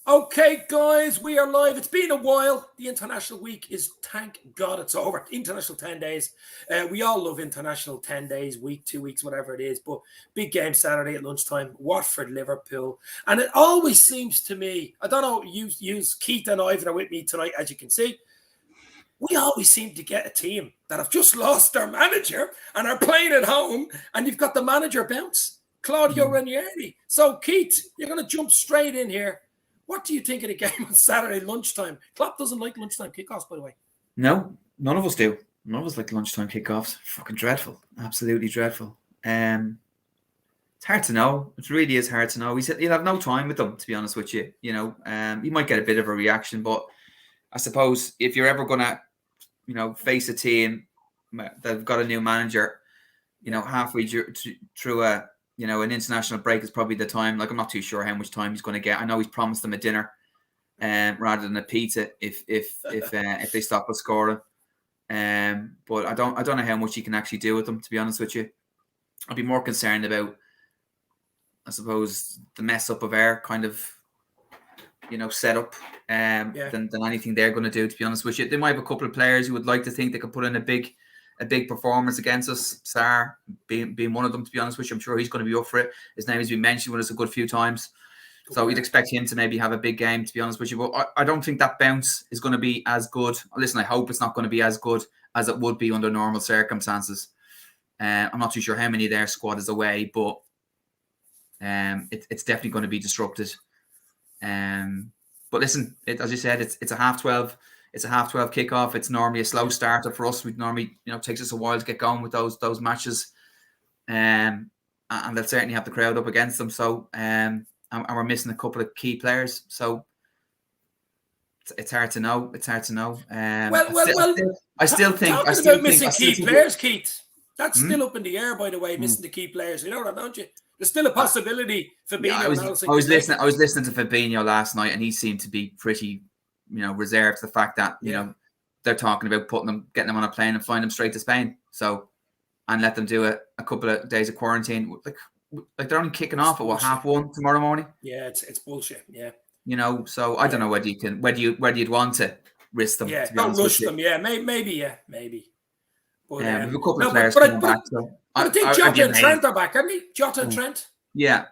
Okay, guys, we are live. It's been a while. The international week is, thank God, it's over. International 10 days. We all love international 10 days, week, 2 weeks, whatever it is. But big game Saturday at lunchtime, Watford, Liverpool. And it always seems to me, I don't know, you Keith and Ivan are with me tonight, as you can see. We always seem to get a team that have just lost their manager and are playing at home, and you've got the manager bounce, Claudio Ranieri. So, Keith, you're going to jump straight in here. What do you think of the game on Saturday lunchtime? Klopp doesn't like lunchtime kickoffs, by the way. No, none of us do. None of us like lunchtime kickoffs. Fucking dreadful. Absolutely dreadful. It's hard to know. It really is hard to know. You'll have no time with them, to be honest with you. You know, you might get a bit of a reaction, but I suppose if you're ever going to, face a team that've got a new manager, halfway through an international break is probably the time. Like, I'm not too sure how much time he's going to get. I know he's promised them a dinner, rather than a pizza if they stop us scoring. But I don't know how much he can actually do with them, to be honest with you. I'd be more concerned about, I suppose, the mess up of our kind of, setup than anything they're going to do, to be honest with you. They might have a couple of players who would like to think they could put in a big performance against us. Sarr being one of them, to be honest with you. I'm sure he's going to be up for it. His name has been mentioned with us a good few times. So we'd expect him to maybe have a big game, to be honest with you. But I don't think that bounce is going to be as good. Listen, I hope it's not going to be as good as it would be under normal circumstances. I'm not too sure how many of their squad is away, but it's definitely going to be disrupted. But listen, as you said, it's a 12:30. It's a 12:30 kickoff. It's normally a slow starter for us. We normally, it takes us a while to get going with those matches, and they'll certainly have the crowd up against them. So, and we're missing a couple of key players. So it's hard to know. It's hard to know. I still think talking about missing key players, Keith. That's still up in the air, by the way. Missing the key players, you know that, don't you? There's still a possibility. Fabinho. Yeah, I was listening to Fabinho last night, and he seemed to be pretty, reserved to the fact that they're talking about getting them on a plane and flying them straight to Spain. So, and let them do a couple of days of quarantine. Like they're only kicking off at 1:30 tomorrow morning. Yeah, it's bullshit. Yeah. So I don't know whether you'd want to risk them. Yeah, don't rush them. Yeah, maybe. But, we have a couple of players coming back. So I think Jota and Trent are back, haven't they? Jota and Trent. Yeah.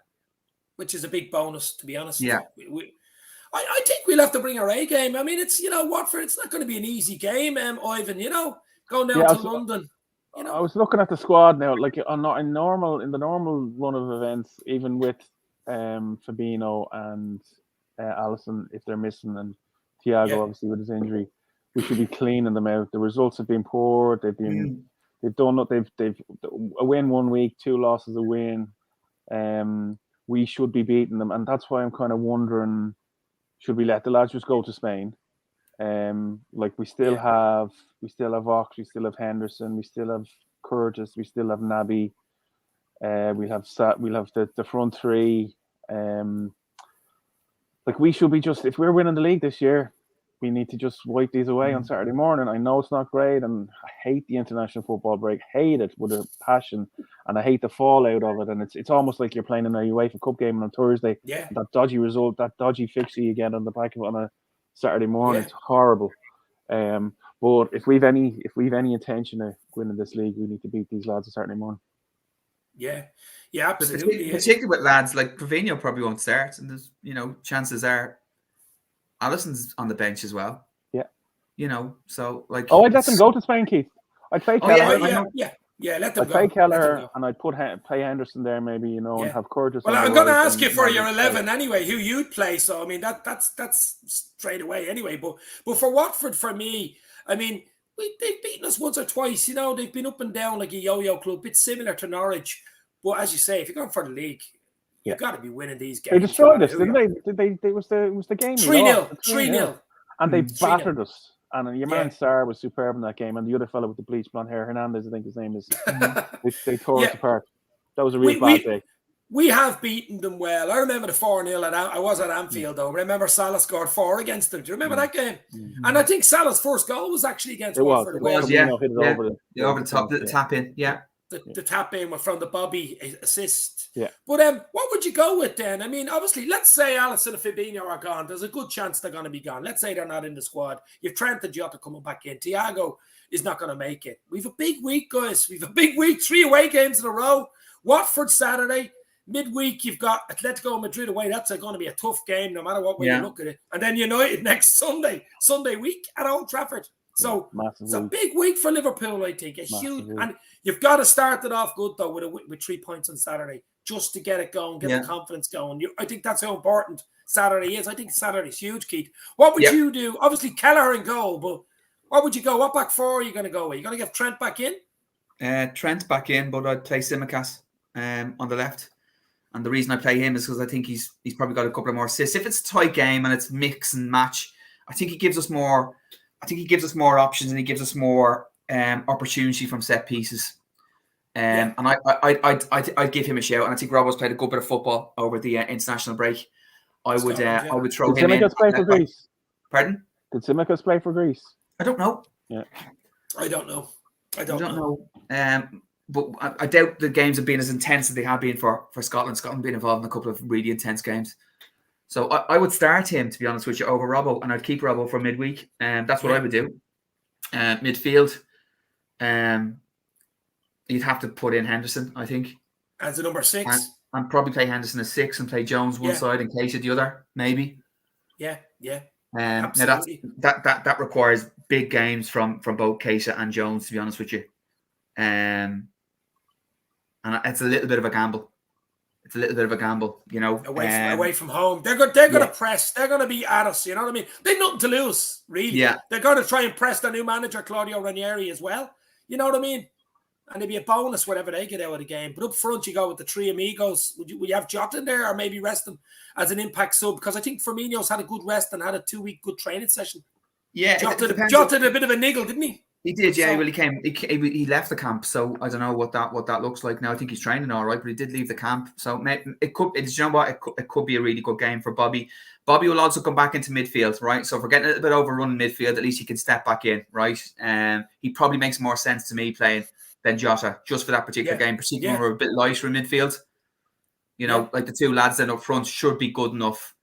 Which is a big bonus, to be honest. Yeah. I think we'll have to bring our A game. I mean, it's, Watford, it's not going to be an easy game, Ivan, going down to London. I was looking at the squad now, like in the normal run of events, even with Fabinho and Alisson, if they're missing, and Thiago obviously with his injury, we should be cleaning them out. The results have been poor. They've a win 1 week, 2 losses, a win. We should be beating them, and that's why I'm kind of wondering, should we let the lads just go to Spain? Like we still have Ox, we still have Henderson, we still have Curtis, we still have Naby. We'll have the front three. Like we should be just, if we're winning the league this year, we need to just wipe these away on Saturday morning. I know it's not great, and I hate the international football break. Hate it with a passion, and I hate the fallout of it. And it's almost like you're playing in a UEFA Cup game on Thursday. Yeah. That dodgy result, that dodgy fixture you get on the back of it on a Saturday morning. It's horrible. But if we've any intention of winning this league, we need to beat these lads on Saturday morning. Yeah, absolutely. Particularly with lads like Fabinho probably won't start, and there's chances are Alisson's on the bench as well. Yeah. So like. Oh, I'd let them go to Spain, Keith. I'd play Kelleher. Yeah, let them I'd play Kelleher, and I'd play Henderson there, maybe, and have Curtis. Well, I'm going to ask you for your 11 anyway, who you'd play. So I mean, that's straight away anyway. But for Watford, for me, I mean, they've beaten us once or twice. They've been up and down like a yo-yo club, a bit similar to Norwich. But as you say, if you're going for the league, you've got to be winning these games. They destroyed us, didn't they? It was the game. 3-0. And they battered us. And your man Sarr was superb in that game. And the other fellow with the bleached blonde hair, Hernandez, I think his name is. They tore us apart. That was a real bad day. We have beaten them well. I remember the 4-0 I was at Anfield, though. I remember Salah scored 4 against them. Do you remember that game? Mm-hmm. And I think Salah's first goal was actually against Watford. It was, yeah. Over the top, the tap in, yeah. the tap in from the Bobby assist. Yeah. But what would you go with then? I mean, obviously, let's say Alisson and Fabinho are gone. There's a good chance they're going to be gone. Let's say they're not in the squad. You've Trent and Jota coming back in. Thiago is not going to make it. We've a big week, guys. We've a big week. 3 away games in a row. Watford Saturday. Midweek, you've got Atletico Madrid away. That's going to be a tough game, no matter what way you look at it. And then United next Sunday week at Old Trafford. So it's a big week for Liverpool, I think. And you've got to start it off good, though, with 3 points on Saturday, just to get it going, get the confidence going. I think that's how important Saturday is. I think Saturday's huge, Keith. What would you do? Obviously, Kelleher in goal, but what would you go? What back four are you going to go with? Are you going to get Trent back in? Trent back in, but I'd play Tsimikas on the left. And the reason I play him is because I think he's probably got a couple of more assists. If it's a tight game and it's mix and match, I think he gives us more. I think he gives us more options and he gives us more opportunity from set pieces. And I'd give him a shout. And I think Robbo's played a good bit of football over the international break. I would throw him in. Did Tsimikas play for Greece? Pardon? Did Tsimikas play for Greece? I don't know. Yeah, I don't know. But I doubt the games have been as intense as they have been for Scotland. Scotland been involved in a couple of really intense games. So I would start him, to be honest with you, over Robbo, and I'd keep Robbo for midweek. That's what I would do. Midfield, you'd have to put in Henderson, I think. As a number 6. And probably play Henderson as 6 and play Jones one side and Keita the other, maybe. Yeah. Now that requires big games from both Keita and Jones, to be honest with you. And it's a little bit of a gamble. Away from home. They're going to press. They're going to be at us. You know what I mean? They've nothing to lose, really. Yeah. They're going to try and press their new manager, Claudio Ranieri, as well. You know what I mean? And it'd be a bonus whatever they get out of the game. But up front, you go with the 3 amigos. Would you have Jota in there, or maybe rest him as an impact sub? Because I think Firmino's had a good rest and had a 2-week good training session. Yeah, Jota did a bit of a niggle, didn't he? He did, yeah. Well, he left the camp, so I don't know what that looks like now. I think he's training all right, but he did leave the camp, so it could be a really good game for Bobby. Bobby will also come back into midfield, right? So if we're getting a little bit overrun in midfield, at least he can step back in, right? He probably makes more sense to me playing than Jota just for that particular game, particularly when we're a bit lighter in midfield. You know, like the 2 lads then up front should be good enough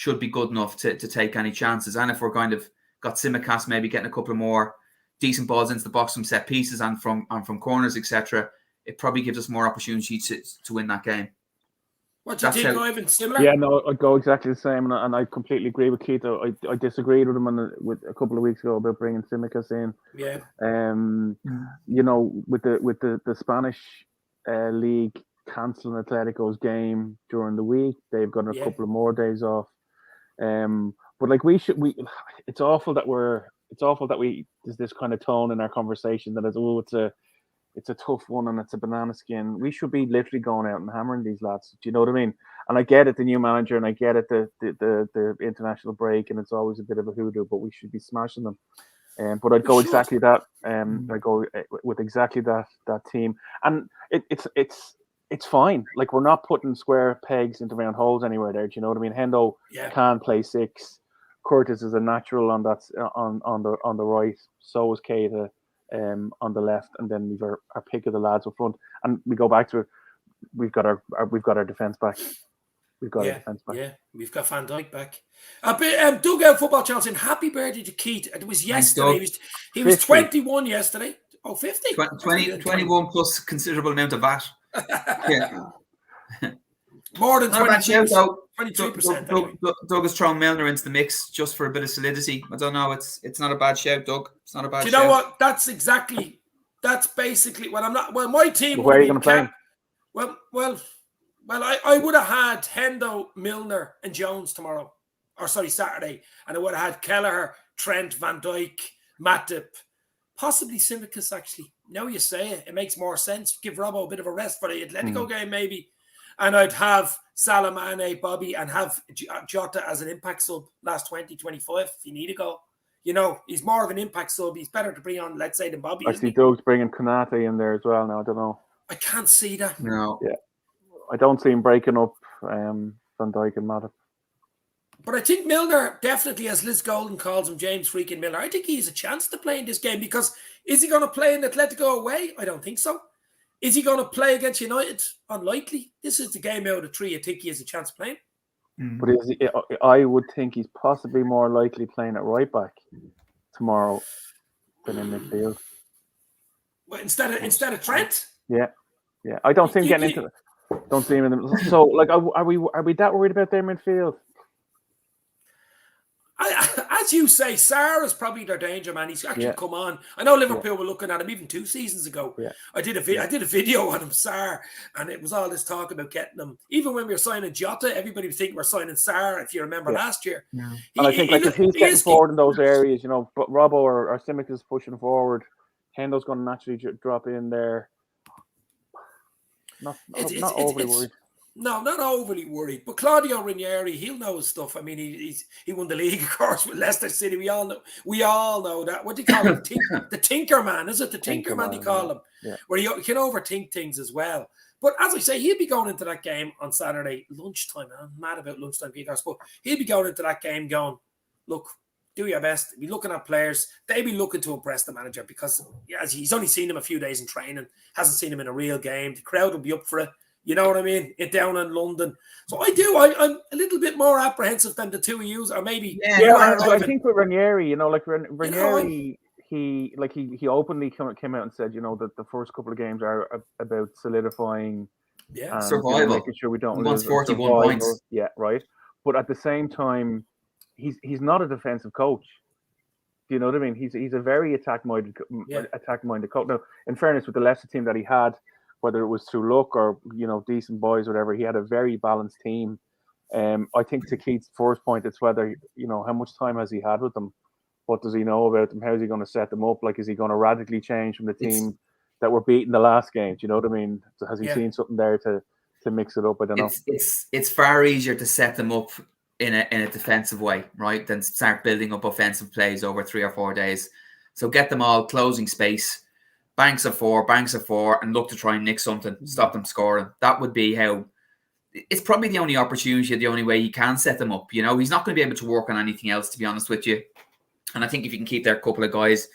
to take any chances. And if we're kind of got Tsimikas maybe getting a couple of more decent balls into the box from set pieces and from corners, etc., it probably gives us more opportunity to win that game. What do you think, Ivan? Similar? Yeah, no, I'd go exactly the same, and I completely agree with Keith. I disagreed with him with a couple of weeks ago about bringing Tsimikas in. Yeah. You know, with the Spanish league cancelling Atletico's game during the week, they've got a couple of more days off. But like it's awful that there's this kind of tone in our conversation that is, it's a tough one and it's a banana skin. We should be literally going out and hammering these lads. Do you know what I mean? And I get it, the new manager, and I get it, the international break, and it's always a bit of a hoodoo, but we should be smashing them. But I'd go exactly that. I go with exactly that team, and it's fine. Like, we're not putting square pegs into round holes anywhere there. Do you know what I mean? Hendo can play 6. Curtis is a natural on that on the right. So is Keita on the left, and then we've our pick of the lads up front. And we go back to it. We've got our defense back. We've got our defense back. Yeah, we've got Van Dijk back. Dugout Football Channel, happy birthday to Keith. It was yesterday. He was 21 yesterday. Oh, 50? 21 plus considerable amount of VAT. Yeah. More than 22%. 23%. Doug has thrown Milner into the mix just for a bit of solidity. I don't know. It's not a bad shout, Doug. It's not a bad shout. Do you know what? That's basically what I'm not. Well, my team. Where are you going to play? Well, I would have had Hendo, Milner, and Jones tomorrow. Saturday. And I would have had Kelleher, Trent, Van Dijk, Matip, possibly Tsimikas, actually. Now you say it makes more sense. Give Robbo a bit of a rest for the Atletico game, maybe. And I'd have Salah, Mane, Bobby, and have Jota as an impact sub last 20, 25 if you need to go. You know, he's more of an impact sub. He's better to bring on, let's say, than Bobby. I see Doug's bringing Konate in there as well now. I don't know. I can't see that. No. Yeah. I don't see him breaking up Van Dijk and Matip. But I think Milner definitely, as Liz Golden calls him, James freaking Milner, I think he has a chance to play in this game, because is he going to play in Atletico away? I don't think so. Is he going to play against United? Unlikely. This is the game out of the 3 I think he has a chance of playing. But I would think he's possibly more likely playing at right back tomorrow than in midfield. Well, instead of Trent? Yeah. I don't see him getting into it. Don't see him in the. So, like, are we that worried about their midfield? As you say, Sarr is probably their danger man. He's actually come on. I know Liverpool were looking at him even 2 seasons ago. Yeah. I did a video on him, Sarr, and it was all this talk about getting him. Even when we were signing Jota, everybody was thinking we're signing Sarr, if you remember last year. Yeah. And I think if he's getting forward in those areas, but Robbo or Simic is pushing forward, Hendo's going to naturally drop in there. Not overly worried. No, not overly worried. But Claudio Ranieri, he'll know his stuff. I mean, he won the league, of course, with Leicester City. We all know that. What do you call him? The Tinker Man, is it? The Tinker Man, they call him. Yeah. Where you can overthink things as well. But as I say, he'll be going into that game on Saturday, lunchtime. I'm mad about lunchtime kickers, but he'll be going into that game going, look, do your best. Be looking at players. They be looking to impress the manager because he's only seen him a few days in training, hasn't seen him in a real game. The crowd will be up for it. You know what I mean? It down in London. So I'm a little bit more apprehensive than the two of you, or maybe. I think with Ranieri, Ranieri, he openly came out and said, that the first couple of games are about solidifying, survival, making sure we don't lose 41 points. Yeah, right. But at the same time, he's not a defensive coach. Do you know what I mean? He's a very attack-minded coach. Now, in fairness, with the Leicester team that he had, whether it was through luck or decent boys, whatever, he had a very balanced team. I think to Keith's first point, it's whether how much time has he had with them, what does he know about them, how is he going to set them up? Like, is he going to radically change from the team that were beating the last game? Do you know what I mean? Has he seen something there to mix it up? I don't know. It's far easier to set them up in a defensive way, right, than start building up offensive plays over 3 or 4 days. So get them all closing space. Banks of four, and look to try and nick something, stop them scoring. That would be how. It's probably the only opportunity, the only way he can set them up. He's not going to be able to work on anything else, to be honest with you. And I think if you can keep their couple of guys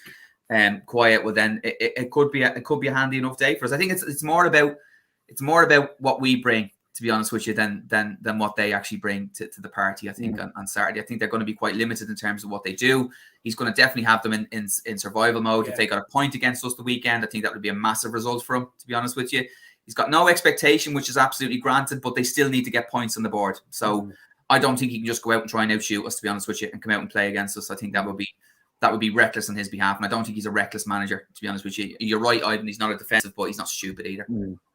quiet, well, then it could be a handy enough day for us. I think it's more about what we bring, to be honest with you, than what they actually bring to the party. I think on Saturday, I think they're going to be quite limited in terms of what they do. He's going to definitely have them in survival mode. If they got a point against us the weekend, I think that would be a massive result for him, to be honest with you. He's got no expectation, which is absolutely granted, but they still need to get points on the board. So I don't think he can just go out and try and outshoot us, to be honest with you, and come out and play against us. I think that would be reckless on his behalf, and I don't think he's a reckless manager, to be honest with you. You're right, Ivan. He's not a defensive, but he's not stupid either.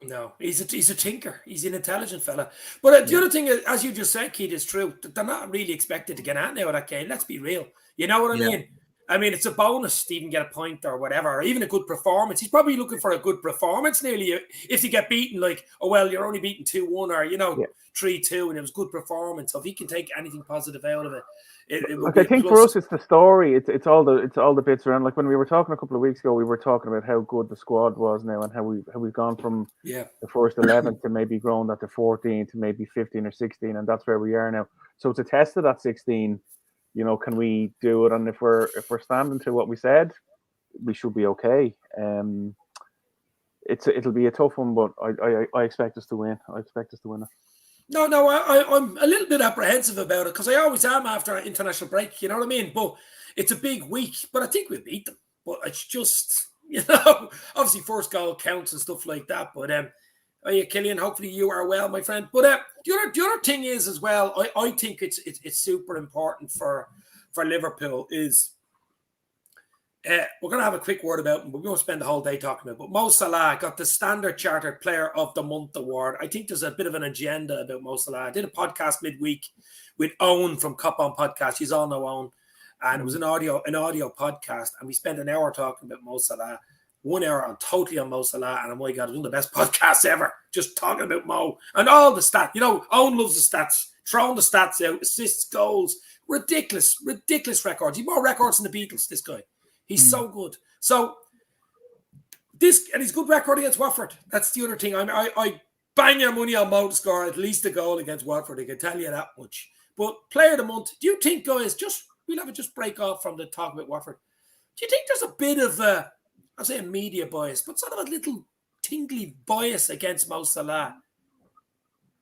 No, he's a tinker. He's an intelligent fella. But the other thing, as you just said, Keith, is true. They're not really expected to get out now of that game. Let's be real. You know what I mean? I mean, it's a bonus to even get a point or whatever, or even a good performance. He's probably looking for a good performance nearly. If you get beaten, like, you're only beaten 2-1 or 3-2, and it was good performance. So if he can take anything positive out of it, I think for us, it's the story. It's all the bits around. Like when we were talking a couple of weeks ago, we were talking about how good the squad was now and how we've gone from the first 11 to maybe grown that to 14 to maybe 15 or 16, and that's where we are now. So it's a test of that 16. Can we do it? And if we're standing to what we said, we should be okay. It'll be a tough one, but I expect us to win. I expect us to win it. No, I'm a little bit apprehensive about it because I always am after an international break. You know what I mean? But it's a big week. But I think we'll beat them. But it's just, obviously first goal counts and stuff like that. But Killian, hopefully you are well, my friend. But the other thing is as well, I think it's super important for Liverpool is we're going to have a quick word about him, but we won't spend the whole day talking about it. But Mosalah got the Standard Chartered Player of the Month award. I think there's a bit of an agenda about Mosalah. I did a podcast midweek with Owen from Cop On Podcast. You all know Owen. And it was an audio podcast. And we spent an hour talking about Mosalah. 1 hour totally on Mosalah. And oh my God, it was one of the best podcasts ever. Just talking about Mo. And all the stats. Owen loves the stats. Throwing the stats out. Assists, goals. Ridiculous records. He more records than the Beatles, this guy. He's so good. So and he's good record against Watford. That's the other thing. I bang your money on Mo to score at least a goal against Watford. I can tell you that much. But player of the month, do you think, guys, we'll have it just break off from the talk about Watford. Do you think there's a bit of I'll say a media bias, but sort of a little tingly bias against Mosalah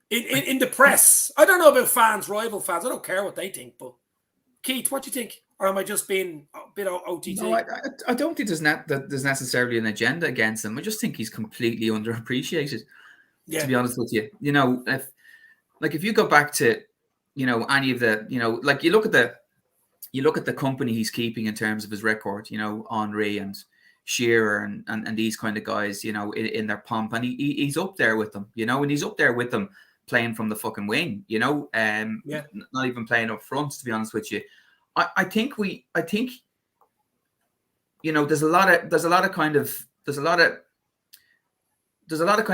in the press. I don't know about fans, rival fans. I don't care what they think, but Keith, what do you think? Or am I just being a bit OTT? No, I don't think there's necessarily an agenda against him. I just think he's completely underappreciated. Yeah. To be honest with you, you know, if you go back to, you know, any of the, you know, like you look at the company he's keeping in terms of his record, you know, Henry and Shearer and these kind of guys, you know, in their pomp, and he's up there with them, you know, and he's up there with them playing from the fucking wing, you know, not even playing up front, to be honest with you. I think, you know, there's a lot of kind of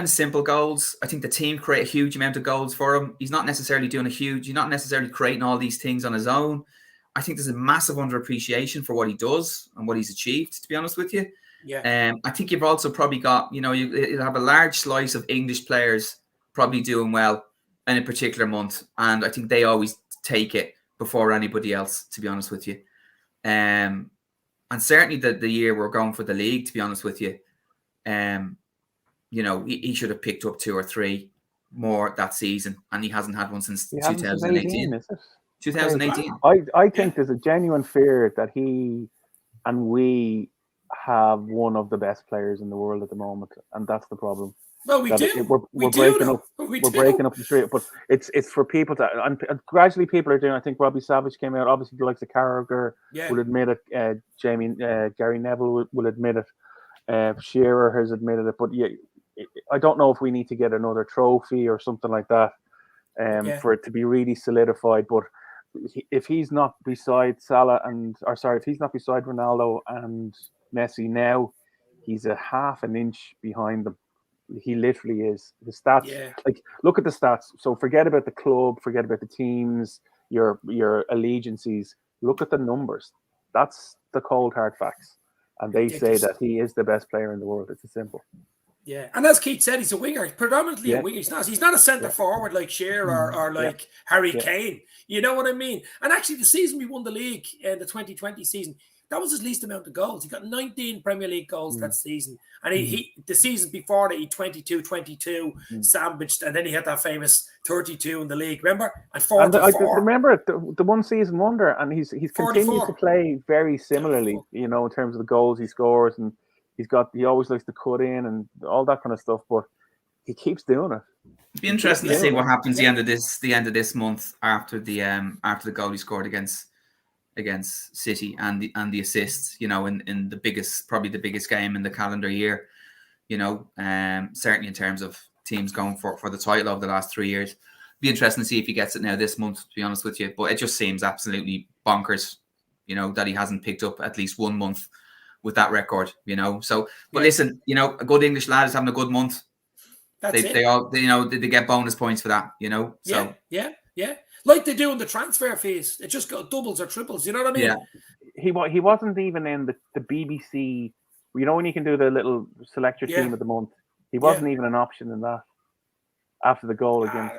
simple goals. I think the team create a huge amount of goals for him. He's not necessarily he's not necessarily creating all these things on his own. I think there's a massive underappreciation for what he does and what he's achieved, to be honest with you. Yeah. I think you've also probably got, you know, you have a large slice of English players probably doing well in a particular month. And I think they always take it before anybody else, to be honest with you. And certainly the year we're going for the league, to be honest with you, you know, he should have picked up 2 or 3 more that season, and he hasn't had one since 2018. Is it? 2018. I think there's a genuine fear that he and we have one of the best players in the world at the moment, and that's the problem. Well, we do. We're breaking up the street, but it's for people to, and gradually people are doing. I think Robbie Savage came out. Obviously, the likes of Carragher will admit it. Gary Neville will admit it. Shearer has admitted it. But yeah, I don't know if we need to get another trophy or something like that for it to be really solidified. But if he's not beside if he's not beside Ronaldo and Messi now, he's a half an inch behind them. He literally is. The stats, like, look at the stats. So forget about the club, forget about the teams, your allegiances. Look at the numbers. That's the cold hard facts. And they say that he is the best player in the world. It's as simple. Yeah, and as Keith said, he's a winger, predominantly a winger. He's not a centre forward like Shearer or like Harry Kane. You know what I mean? And actually, the season we won the league, the 2020 season, that was his least amount of goals. He got 19 Premier League goals that season. And he the season before that, he 22 sandwiched, and then he had that famous 32 in the league, remember? And 44. I remember the one season wonder, and he's continued to play very similarly, you know, in terms of the goals he scores, and he always likes to cut in and all that kind of stuff, but he keeps doing it. It'd be interesting to see what happens the end of this month after the goal he scored against City and the assists, you know, in probably the biggest game in the calendar year, you know, certainly in terms of teams going for the title over the last 3 years. Be interesting to see if he gets it now this month, to be honest with you. But it just seems absolutely bonkers, you know, that he hasn't picked up at least 1 month with that record, you know. So, but listen, you know, a good English lad is having a good month. They all, you know, they get bonus points for that, you know. So yeah. Like they do in the transfer fees. It just got doubles or triples. You know what I mean? Yeah. He wasn't even in the BBC. You know when you can do the little select your team of the month. He wasn't even an option in that after the goal against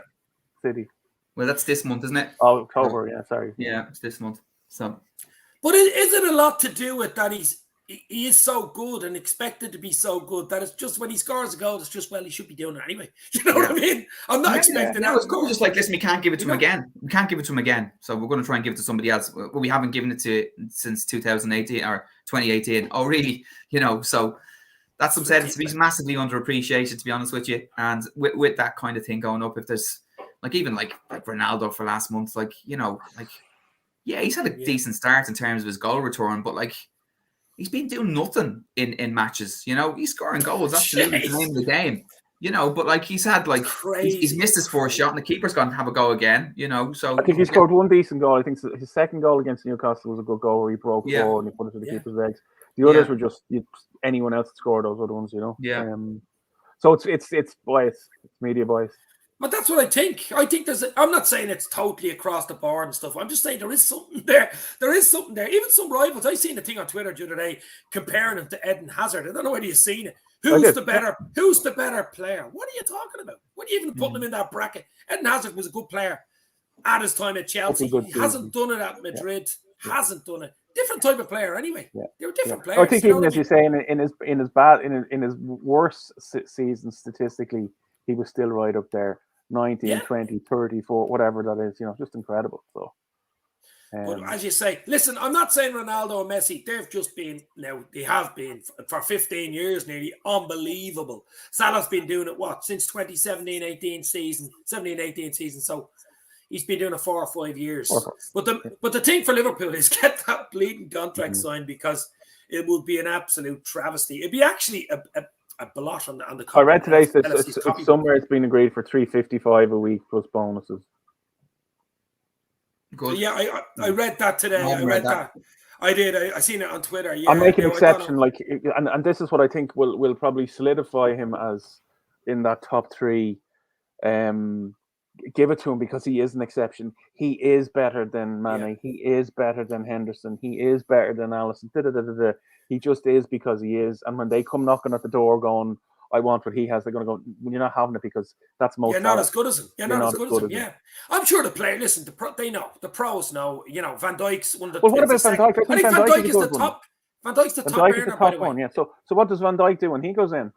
City. Well, that's this month, isn't it? Oh, October. Yeah, sorry. Yeah, it's this month. So, but is it a lot to do with that he is so good and expected to be so good that it's just when he scores a goal, it's just, well, he should be doing it anyway. You know what I mean? I'm not expecting that. It's just like, listen, we can't give it to him again. We can't give it to him again. So we're going to try and give it to somebody else. Well, we haven't given it to since 2018 or 2018. Oh, really? You know, so that's what I'm saying. He's massively underappreciated, to be honest with you. And with that kind of thing going up, if there's like even like Ronaldo for last month, like, you know, like, yeah, he's had a decent start in terms of his goal return, but like, he's been doing nothing in matches, you know. He's scoring goals, absolutely playing the game, you know. But like he's had like he's missed his first shot, and the keeper's going to have a go again, you know. So I think he scored one decent goal. I think his second goal against Newcastle was a good goal where he broke the ball and he put it to the keeper's legs. The others were just anyone else that scored those other ones, you know. Yeah. So it's bias, it's media bias. But that's what I think. I think I'm not saying it's totally across the board and stuff. I'm just saying there is something there. There is something there. Even some rivals. I seen a thing on Twitter the other day comparing him to Eden Hazard. I don't know whether you've seen it. Who's the better player? What are you talking about? What are you even putting him in that bracket? Eden Hazard was a good player at his time at Chelsea. He hasn't done it at Madrid. Hasn't done it. different type of player anyway. Yeah. They were different I players. think you know even what as I you say, in his worst season statistically, he was still right up there. 19, Yeah. 20, 34, whatever that is, just incredible. So, But as you say, listen, I'm not saying Ronaldo and Messi, they have been for 15 years nearly unbelievable. Salah's been doing it, since 2017-18 season, 17-18 season. So he's been doing it 4 or 5 years. But the thing for Liverpool is get that bleeding contract signed, because it would be an absolute travesty. It'd be actually a blot on the I read today that LFC's copybook. somewhere it's been agreed for $355 a week plus bonuses. Good. Yeah, I read that today. I read that. I did. I seen it on Twitter. Yeah, I'll make an exception, and this is what I think will probably solidify him as in that top 3. Give it to him, because he is an exception. He is better than Mane. Yeah. He is better than Henderson. He is better than Alisson. He just is, because he is. And when they come knocking at the door going, I want what he has, they're going to go, you're not having it, because that's most. You're not as good as him. You're not as good as him. Yeah, I'm sure the player. Listen, they know. The pros know. Van Dijk's one of the. Well, what about Van Dijk? I think Van Dijk is the top. Van Dijk's the top earner, by the way. Yeah. So what does Van Dijk do when he goes in?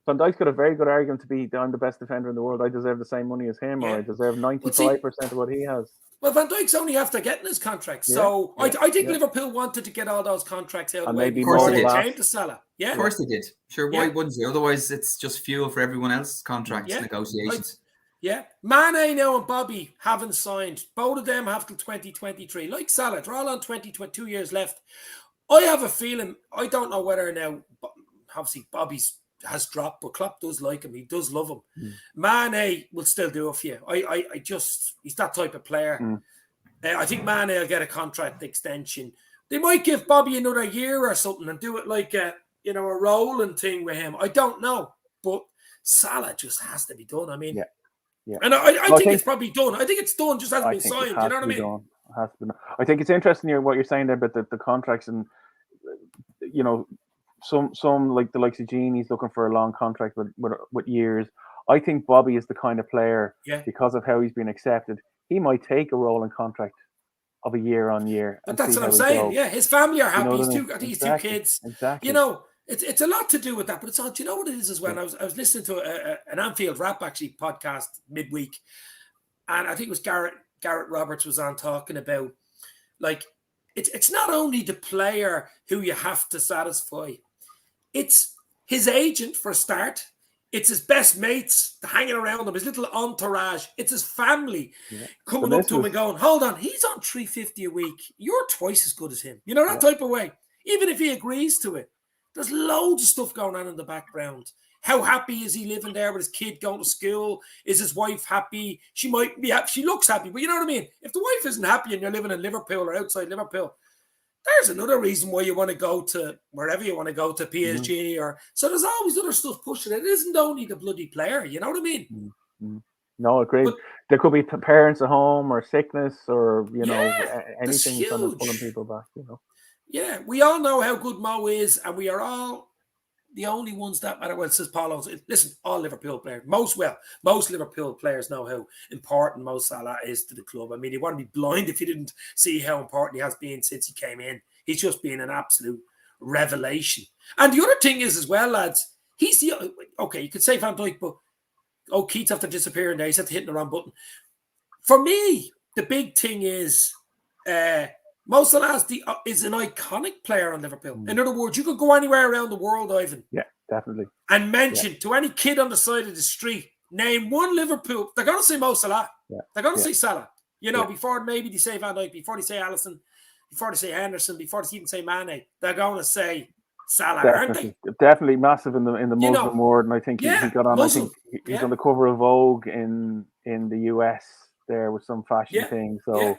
Van Dijk's got a very good argument to be I'm the best defender in the world. I deserve the same money as him, or I deserve 95% of what he has. Well, Van Dijk's only after getting his contract, so I think Liverpool wanted to get all those contracts out of the way before they came to Salah. Yeah, of course they did. Sure, why wouldn't you? Otherwise, it's just fuel for everyone else's contracts negotiations. Mane now and Bobby haven't signed. Both of them have till 2023. Like Salah, they're all on 22 years left. I have a feeling. I don't know whether now. Obviously, Bobby's has dropped, but Klopp does like him. He does love him. Mane will still do it for you. He's that type of player. I think Mane will get a contract extension. They might give Bobby another year or something and do it like a rolling thing with him. I don't know, but Salah just has to be done. I mean, and I think it's probably done. I think it's done. Just hasn't been signed. You know what I mean? I think it's interesting what you're saying there, but the contracts and some like the likes of Gene, he's looking for a long contract with years. I think Bobby is the kind of player, because of how he's been accepted, he might take a rolling contract of a year on year. But that's what I'm saying. Yeah, his family are happy. I think he's 2 kids. Exactly. It's a lot to do with that. But it's all. Do you know what it is as well? I was listening to an Anfield Rap podcast midweek, and I think it was Garrett Roberts was on talking about it's not only the player who you have to satisfy. It's his agent for a start. It's his best mates hanging around him, his little entourage. It's his family coming up to him and going, hold on, he's on $350 a week. You're twice as good as him. That type of way. Even if he agrees to it, there's loads of stuff going on in the background. How happy is he living there with his kid going to school? Is his wife happy? She might be happy. She looks happy, but you know what I mean? If the wife isn't happy and you're living in Liverpool or outside Liverpool, there's another reason why you want to go to wherever you want to go to PSG so there's always other stuff pushing it. It isn't only the bloody player, you know what I mean? No, agreed. But there could be parents at home or sickness or anything kind of pulling people back. Yeah, we all know how good Mo is, and we are all the only ones that matter. Well, says Paulo. Listen, all Liverpool players, most Liverpool players know how important Mosalah is to the club. I mean, you want to be blind if you didn't see how important he has been since he came in. He's just been an absolute revelation. And the other thing is as well, lads, he's you could say Van Dijk, but Keats after disappearing there, he's after hitting the wrong button. For me, the big thing is Mosalah is an iconic player on Liverpool. In other words, you could go anywhere around the world, Ivan. Yeah, definitely. And mention to any kid on the side of the street, name one Liverpool. They're going to say Mosalah. Yeah. They're going to say Salah. Before maybe they say Van Dijk, before they say Alisson, before they say Henderson, before they even say Mane, they're going to say Salah, aren't they? Definitely massive in the Muslim world. And I think he got on. Muslim. I think he's on the cover of Vogue in the US there with some fashion thing. So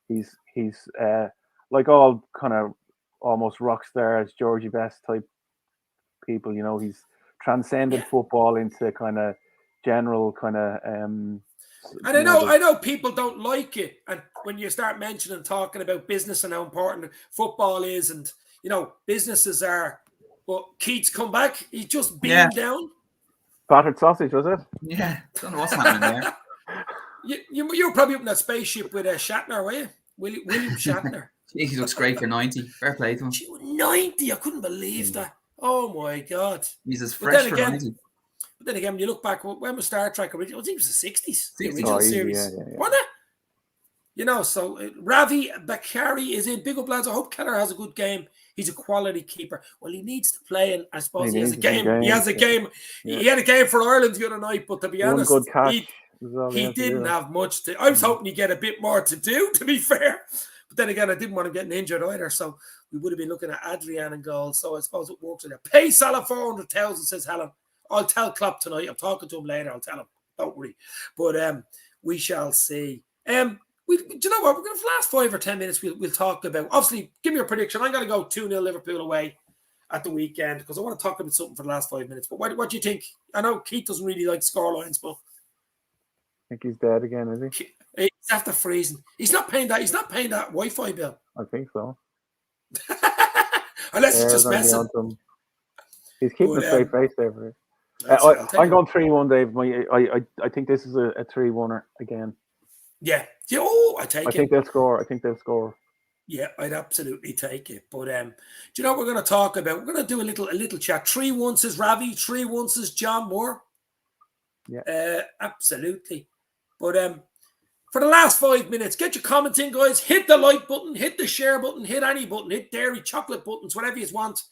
he's like all kind of almost rock stars, Georgie Best type people, he's transcended football into kind of general kind of and I know people don't like it, and when you start mentioning talking about business and how important football is, and businesses are, but Keats come back, he just beamed down. Battered sausage, was it? Yeah, don't know what's happening there. You were probably up in that spaceship with Shatner, were you? William Shatner. He looks great for 90. Fair play to him. 90, I couldn't believe that. Oh my God. He's as fresh for again, 90. But then again, when you look back, when was Star Trek original? I think it was the 60s, the 60s. original series. Yeah. Wasn't it? You know, so Ravi Bakari is in. Big up, lads. I hope Keller has a good game. He's a quality keeper. Well, he needs to play, and I suppose he has a game. He has a game. He had a game for Ireland the other night, but to be honest, good catch. He didn't have much to. I was hoping he'd get a bit more to do, to be fair. But then again, I didn't want him getting injured either, so we would have been looking at Adrian and goal. So I suppose it works in there. Pay Salah 400,000, says Helen. I'll tell Klopp tonight. I'm talking to him later. I'll tell him. Don't worry. But we shall see. Do you know what? We're going to last 5 or 10 minutes. We'll talk about. Obviously, give me your prediction. I'm going to go 2-0 Liverpool away at the weekend because I want to talk about something for the last 5 minutes. But what do you think? I know Keith doesn't really like scorelines, but I think he's dead again, is he? He's after freezing. He's not paying that. He's not paying that Wi-Fi bill. I think so. Unless he's just messing. He's keeping a straight face there for it. I'm going 3-1, Dave. I think this is a 3-1er again. Yeah. Oh, I think they'll score. Yeah, I'd absolutely take it. But do you know what we're going to talk about? We're going to do a little chat. 3-1 says Ravi. 3-1 says John Moore. Yeah. Absolutely. But for the last 5 minutes, get your comments in, guys. Hit the like button, hit the share button, hit any button, hit dairy, chocolate buttons, whatever you want.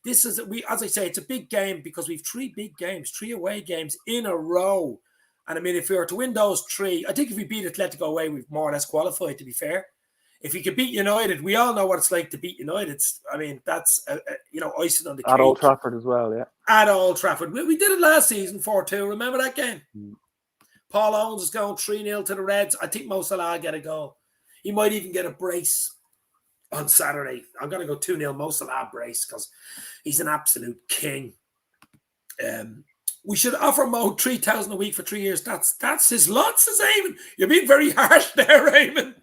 This is, as I say, it's a big game because we've 3 big games, 3 away games in a row. And I mean, if we were to win those 3, I think if we beat Atletico away, we've more or less qualified, to be fair. If we could beat United, we all know what it's like to beat United. I mean, that's, icing on the cake. At Old Trafford as well, yeah. At Old Trafford. We did it last season, 4-2. Remember that game? Paul Owens is going 3-0 to the Reds. I think Mosalah get a goal. He might even get a brace on Saturday. I'm going to go 2-0 Mosalah brace because he's an absolute king. We should offer Mo 3,000 a week for 3 years. That's his lot, says Eamon. You're being very harsh there, Eamon.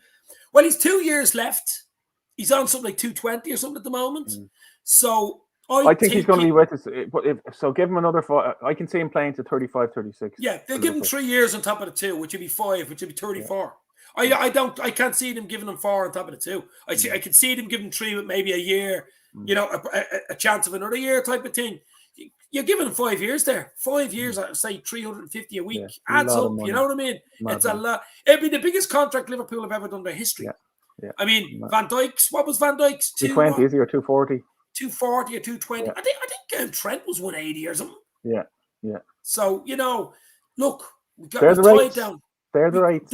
Well, he's 2 years left. He's on something like 220 or something at the moment. So I think he's going to be with us. So give him another 4. I can see him playing to 35, 36. Yeah, they'll give him 3 years on top of the 2, which would be 5, which would be 34. Yeah. I can't see them giving him 4 on top of the 2. I can see them giving 3 with maybe a year, a chance of another year type of thing. You're giving him 5 years there. 5 years, I'd say 350 a week. Adds up, you know what I mean? It's a lot. It'd be the biggest contract Liverpool have ever done in their history. Yeah. I mean, Van Dijk's, what was Van Dijk's? 220, is he, or 240? 240 or 220. Yeah. I think Trent was 180 or something. Yeah. So, look, we've They're the tied rates. down. They're the rates.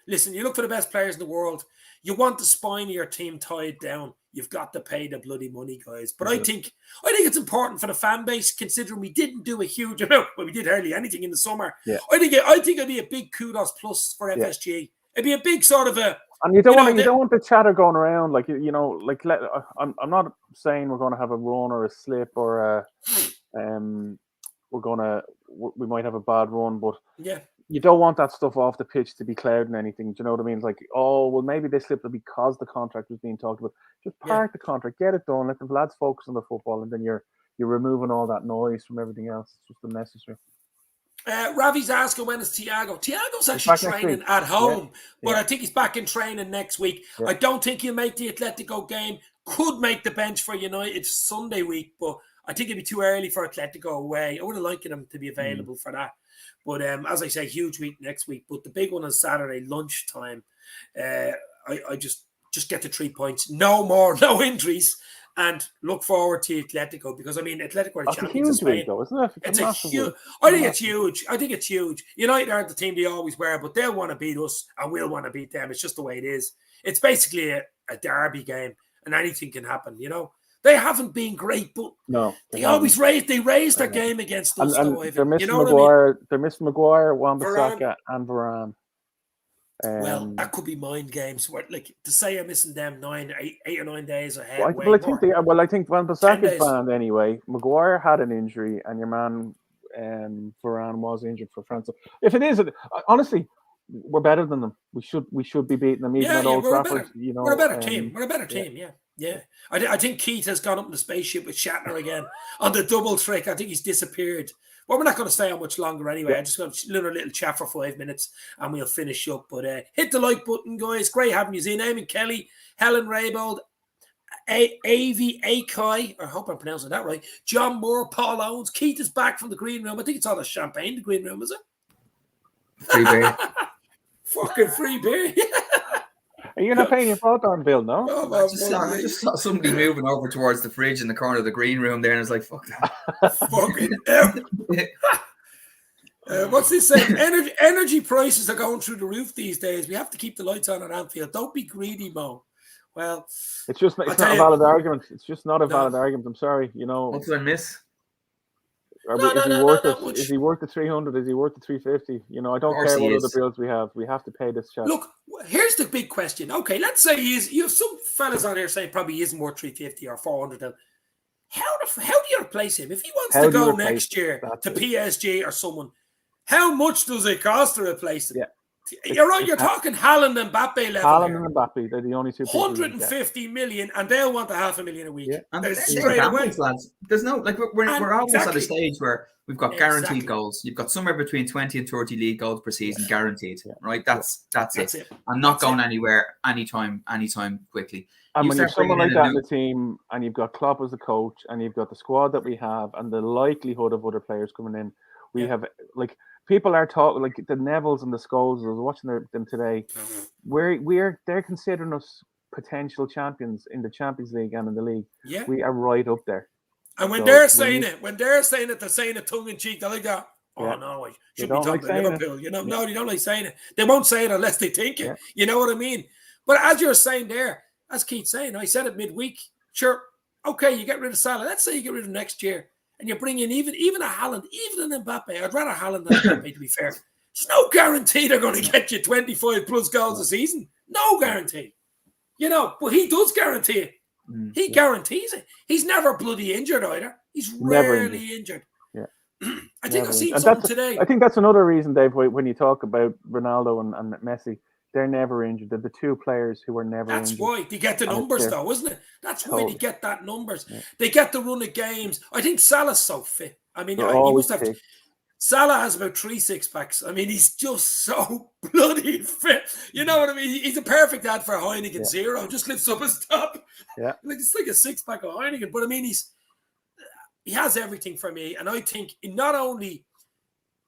Listen, you look for the best players in the world. You want the spine of your team tied down. You've got to pay the bloody money, guys. But I think it's important for the fan base, considering we didn't do a huge amount. Well, we did hardly anything in the summer. Yeah. I think it'd be a big kudos plus for FSG. It'd be a big sort of a. And you don't want the chatter going around I'm not saying we're going to have a run or a slip or we might have a bad run, but you don't want that stuff off the pitch to be clouding anything. Do you know what I mean? It's like, maybe they slipped because the contract was being talked about. Just park the contract, get it done, let the lads focus on the football, and then you're removing all that noise from everything else. It's just unnecessary. Ravi's asking when is Thiago. Thiago's actually training at home, but I think he's back in training next week. I don't think he'll make the Atletico game. Could make the bench for United Sunday week, but I think it'd be too early for Atletico away. I would have liked him to be available for that. But as I say, huge week next week. But the big one is Saturday, lunchtime. I just get the 3 points. No injuries. And look forward to Atletico because, Atletico are the champions of Spain. Week, though, isn't it? It's a huge. I think it's huge. United aren't the team they always were, but they'll want to beat us and we'll want to beat them. It's just the way it is. It's basically a derby game and anything can happen, They haven't been great, but they always raise their game against us. And they're missing Maguire. They're missing Maguire, Wan-Bissaka, and Varane. Well, that could be mind games. To say you're missing them 8 or 9 days ahead. I think Wan-Bissaka's banned anyway. Maguire had an injury, and your man Varane was injured for France. So if it is, honestly, we're better than them. We should be beating them even at Old Trafford. We're a better team. We're a better team. Yeah. I think Keith has gone up in the spaceship with Shatner again on the double trick. I think he's disappeared. Well, we're not going to stay on much longer anyway. I'm just going to do a little chat for 5 minutes and we'll finish up. But hit the like button, guys. Great having you in. Eamon Kelly, Helen Raybold, A.V. Akai, I hope I'm pronouncing that right. John Moore, Paul Owens. Keith is back from the green room. I think it's all the champagne, the green room, is it? Free beer. Fucking free beer. Are you not paying your fault on, Bill? No. Oh, I just saw somebody moving over towards the fridge in the corner of the green room there, and I was like, "Fuck that!" Fucking what's this saying? Energy prices are going through the roof these days. We have to keep the lights on at Anfield. Don't be greedy, Mo. Well, it's not a valid argument. It's just not a valid argument. I'm sorry. You know, what did I miss? Is he worth the 300? Is he worth the 350? You know, I don't care what other bills we have. We have to pay this chap. Look, here's the big question. Okay, let's say you have some fellas on here saying probably isn't worth 350 or 400. How do you replace him if he wants to go next year to PSG or someone? How much does it cost to replace him? Yeah. You're right. You're talking Haaland and Mbappe level. Haaland and Mbappe, they're the only two. 150 million, and they'll want $500,000 a week. Yeah. And they're gambles, lads. There's no we're almost at a stage where we've got guaranteed goals. You've got somewhere between 20 and 30 league goals per season guaranteed. Yeah. Right? That's it. I'm not going anywhere anytime quickly. And when you've someone like that in the team, and you've got Klopp as the coach, and you've got the squad that we have, and the likelihood of other players coming in, we have like. People are talking like the Nevilles and the Scholes. I was watching them today. They're considering us potential champions in the Champions League and in the league. Yeah, we are right up there. And when they're saying it, they're saying it tongue in cheek. They're like, "Oh no, I should be talking to Liverpool." You know, no, they don't like saying it. They won't say it unless they think it. You know what I mean? But as you're saying there, as Keith's saying, I said it midweek. Sure, okay, you get rid of Salah. Let's say you get rid of next year. And you bring in even a Haaland, even an Mbappe. I'd rather Haaland than Mbappe, to be fair. There's no guarantee they're going to get you 25 plus goals a season. No guarantee. You know, but he does guarantee it. He guarantees it. He's never bloody injured either. He's rarely injured. Yeah. I think I've seen something today. I think that's another reason, Dave, when you talk about Ronaldo and Messi, they're never injured. They're the two players who are never injured. That's why they get the numbers, though, isn't it? That's why they get that numbers. Yeah. They get the run of games. I think Salah's so fit. I mean, he must have. Salah has about 3 6-packs. I mean, he's just so bloody fit. You know what I mean? He's a perfect ad for Heineken Zero. Just lifts up his top. Yeah, it's like a 6-pack of Heineken. But I mean, he has everything for me, and I think not only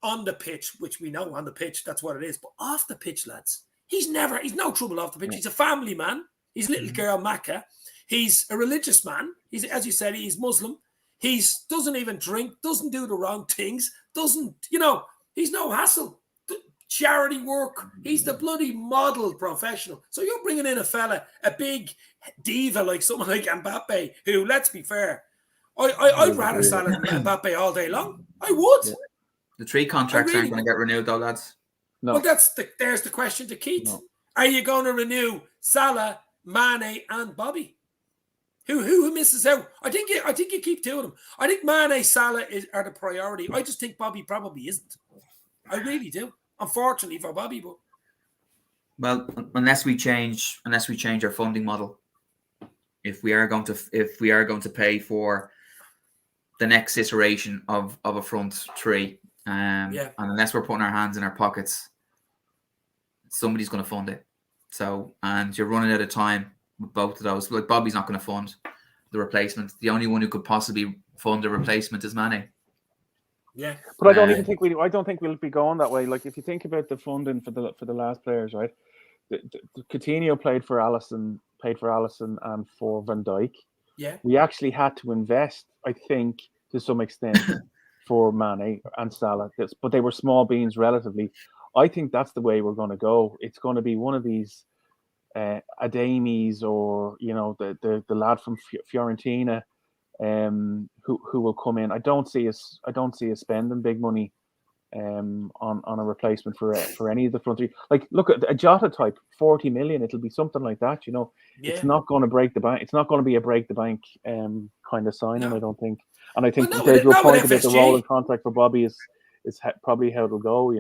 on the pitch, which we know on the pitch, that's what it is, but off the pitch, lads. He's no trouble off the pitch. He's a family man. He's little girl Makkah. He's a religious man. He's, as you said, he's Muslim. He's doesn't even drink, doesn't do the wrong things, he's no hassle. Charity work. He's the bloody model professional. So you're bringing in a big diva like someone like Mbappe, who, let's be fair, I'd rather Salah than Mbappe all day long. I would. Yeah. The 3 contracts aren't going to get renewed, though, lads. No. Well, there's the question to Keith. No. Are you going to renew Salah, Mane, and Bobby? Who misses out? I think you keep 2 of them. I think Mane, Salah are the priority. I just think Bobby probably isn't. I really do. Unfortunately for Bobby, but well, unless we change our funding model, if we are going to pay for the next iteration of a front 3. And unless we're putting our hands in our pockets, somebody's going to fund it. So, and you're running out of time with both of those. Like, Bobby's not going to fund the replacement. The only one who could possibly fund a replacement is Mane. Yeah, but I don't think we'll be going that way. Like, if you think about the funding for the last players, right? The Coutinho played for Alisson and for Van Dijk. Yeah, we actually had to invest, I think, to some extent. For Mane and Salah, but they were small beans relatively. I think that's the way we're going to go. It's going to be one of these Adamis or the lad from Fiorentina, who will come in. I don't see us spending big money on a replacement for any of the front 3. Like, look at a Jota type, 40 million. It'll be something like that. It's not going to break the bank. It's not going to be a break the bank kind of signing. I don't think. And I think there's your point about the rolling contract for Bobby is probably how it'll go,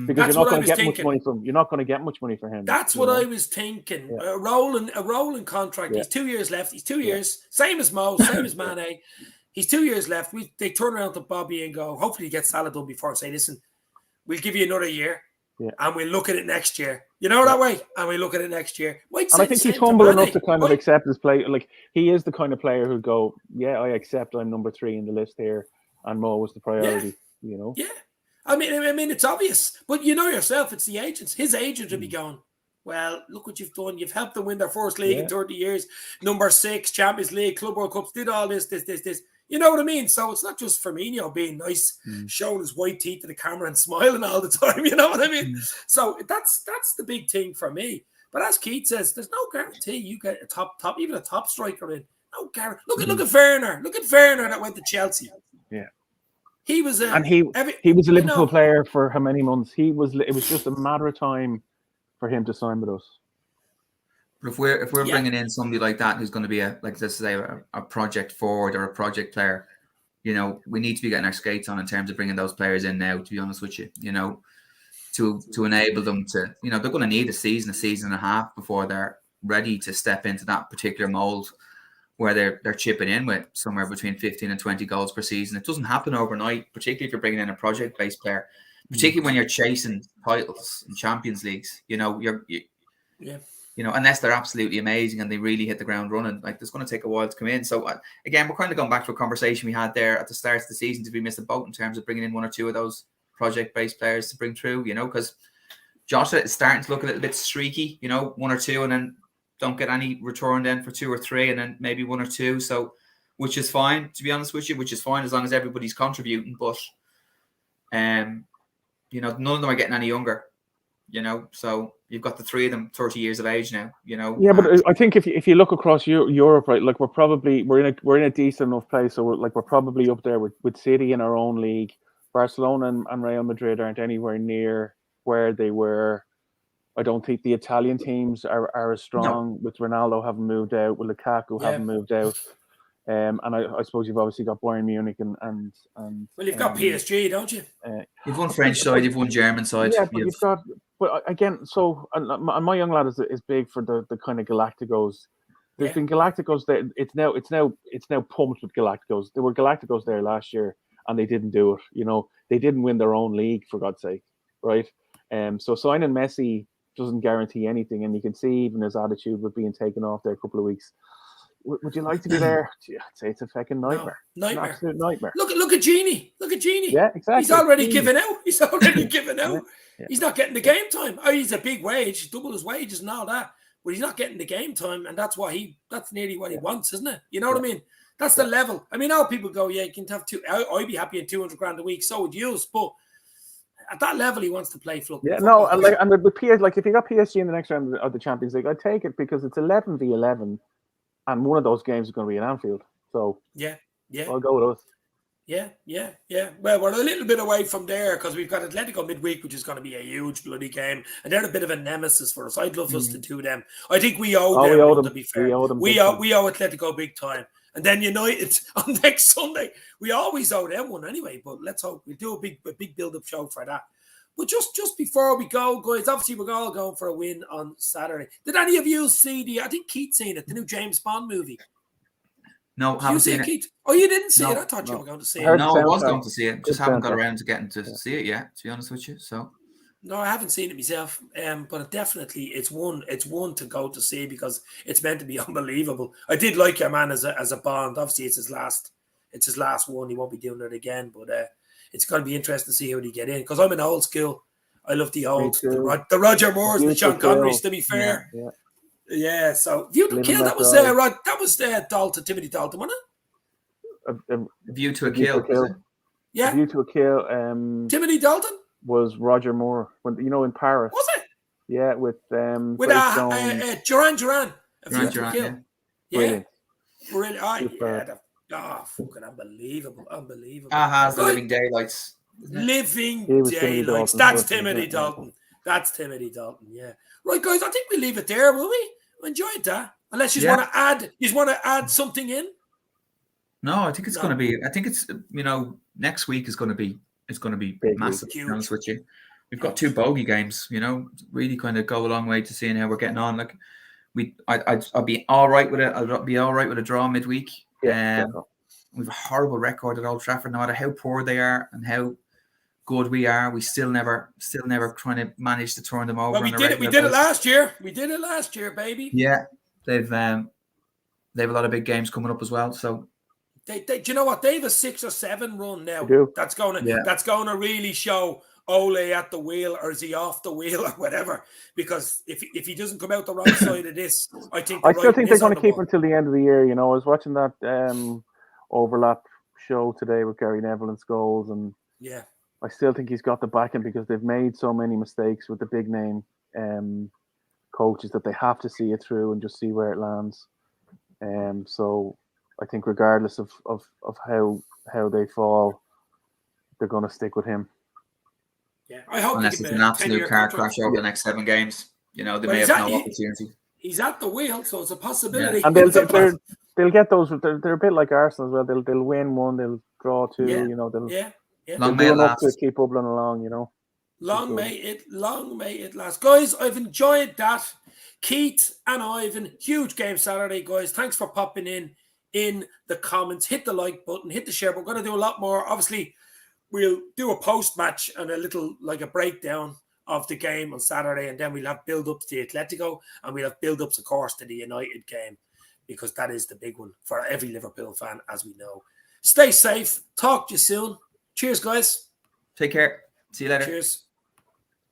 because you're not going to get much money from. You're not going to get much money for him. That's what I was thinking. Yeah. A rolling contract. Yeah. He's 2 years left. He's 2 years. Same as Mo. Same as Mane. He's 2 years left. They turn around to Bobby and go, hopefully he gets Salah done before and say, listen, we'll give you another year and we'll look at it next year. You know that way? And we'll look at it next year. And I think he's humble enough to kind of accept his play. Like, he is the kind of player who'd go, yeah, I accept I'm number 3 in the list here, and Mo was the priority, you know? Yeah. I mean, it's obvious. But you know yourself, it's the agents. His agent would be going, well, look what you've done. You've helped them win their first league in 30 years. Number 6, Champions League, Club World Cups, did all this. You know what I mean? So it's not just Firmino being nice, showing his white teeth to the camera and smiling all the time. You know what I mean? So that's the big thing for me. But as Keith says, there's no guarantee you get a top, even a top striker in. No guarantee. Look at Werner. Look at Werner that went to Chelsea. Yeah. He was he was a Liverpool player for how many months? It was just a matter of time for him to sign with us. But if we're bringing in somebody like that who's going to be a project forward or a project player, you know, we need to be getting our skates on in terms of bringing those players in now. To be honest with you, you know, to enable them to, you know, they're going to need a season and a half before they're ready to step into that particular mold where they're chipping in with somewhere between 15 and 20 goals per season. It doesn't happen overnight, particularly if you're bringing in a project-based player, particularly when you're chasing titles in Champions Leagues. You know, you know, unless they're absolutely amazing and they really hit the ground running, like, it's going to take a while to come in. So again, we're kind of going back to a conversation we had there at the start of the season. Did we miss the boat in terms of bringing in 1 or 2 of those project-based players to bring through? You know, because Jota is starting to look a little bit streaky. You know, 1 or 2, and then don't get any return then for 2 or 3, and then maybe 1 or 2. So, which is fine, to be honest with you, which is fine as long as everybody's contributing. But, you know, none of them are getting any younger, you know. So you've got the 3 of them 30 years of age now, you know. Yeah, but I think if you look across Europe, right, like we're in a decent enough place. So we're probably up there with City in our own league. Barcelona and Real Madrid aren't anywhere near where they were. I don't think the Italian teams are as strong, with Ronaldo having moved out, with Lukaku having moved out. And I suppose you've obviously got Bayern Munich and well, you've got PSG, don't you? You've one French side, you've one German side. Yeah, but you've got. But again, so my young lad is big for the kind of Galacticos. There's been Galacticos there. It's now pumped with Galacticos. There were Galacticos there last year, and they didn't do it. You know, they didn't win their own league, for God's sake, right? So signing Messi doesn't guarantee anything, and you can see even his attitude with being taken off there a couple of weeks. Would you like to be there? I'd say it's a fucking nightmare. No, nightmare. An absolute nightmare. Look at Genie. Look at Genie. Yeah, exactly. He's already given out. He's already given out. Yeah. He's not getting the game time. Oh, he's a big wage, double his wages and all that. But he's not getting the game time, and that's nearly what he wants, isn't it? You know what I mean? That's the level. I mean, now people go, yeah, you can have 2. I'd be happy in 200 grand a week. So would you, but at that level, he wants to play football. Yeah, no, and with PSG, like if you got PSG in the next round of the Champions League, I'd take it because it's 11 v 11, and one of those games is going to be in Anfield. So yeah, I'll go with us. Yeah. Well, we're a little bit away from there because we've got Atletico midweek, which is going to be a huge bloody game, and they're a bit of a nemesis for us. I'd love us to do them. I think we owe them. To be fair, we owe Atletico big time. And then United on next Sunday. We always owe them one anyway, but let's hope we do a big build-up show for that. But just before we go, guys, obviously we're all going for a win on Saturday. Did any of you see I think Keith seen it, the new James Bond movie? No, haven't seen it. Keith? Oh, you didn't see it? I thought you were going to see it. No, I was going to see it. Just haven't got around to getting to see it yet, to be honest with you. So no, I haven't seen it myself, but definitely it's one to go to see because it's meant to be unbelievable. I did like your man as a Bond. Obviously, it's his last one. He won't be doing it again, but it's going to be interesting to see how he get in because I'm in old school. I love the Roger Moores, the Sean Connerys. To be fair, yeah. So View to Kill. That was Dalton, Timothy Dalton, wasn't it? View to a Kill. Yeah, View to a Kill. Timothy Dalton. Was Roger Moore in Paris? Was it? Yeah, with Duran. Duran, Yeah. Really? Fucking unbelievable. The Living Daylights. Living Daylights. That's Timothy Dalton. Yeah. Right, guys. I think we leave it there, will we? Enjoyed that. Unless you want to add something in. No, I think it's going to be. I think it's next week is going to be. It's going to be massive, to be honest with you. We've got 2 bogey games, really kind of go a long way to seeing how we're getting on. Like I'll be all right with it. I'll be all right with a draw midweek. I we've a horrible record at Old Trafford. No matter how poor they are and how good we are, we still never trying to manage to turn them over. Well, we on a did it. We regular did it basis. last year. We did it last year, baby. Yeah, they've a lot of big games coming up as well. So they do you know what? They have a 6 or 7 run now. They do. That's going to really show Ole at the wheel, or is he off the wheel, or whatever. Because if he doesn't come out the right side of this, I still think they're going to keep him until the end of the year. You know, I was watching that overlap show today with Gary Neville and Scholes, and yeah, I still think he's got the backing because they've made so many mistakes with the big name coaches that they have to see it through and just see where it lands. So I think regardless of how they fall, they're going to stick with him. Yeah, I hope. Unless it's an absolute car crash over the next 7 games, you know, they may have no opportunity. He's at the wheel, so it's a possibility. Yeah. And they'll get those. They're a bit like Arsenal as well. They'll win 1, they'll draw 2. Yeah. You know, they'll Long may it last. to keep bubbling along. You know, long may it last, guys. I've enjoyed that. Keith and Ivan, huge game Saturday, guys. Thanks for popping in the comments. Hit the like button, hit the share. We're going to do a lot more. Obviously, we'll do a post-match and a little, like a breakdown of the game on Saturday, and then we'll have build-ups to the Atletico, and we'll have build-ups, of course, to the United game, because that is the big one for every Liverpool fan, as we know. Stay safe. Talk to you soon. Cheers, guys. Take care. See you later. Cheers.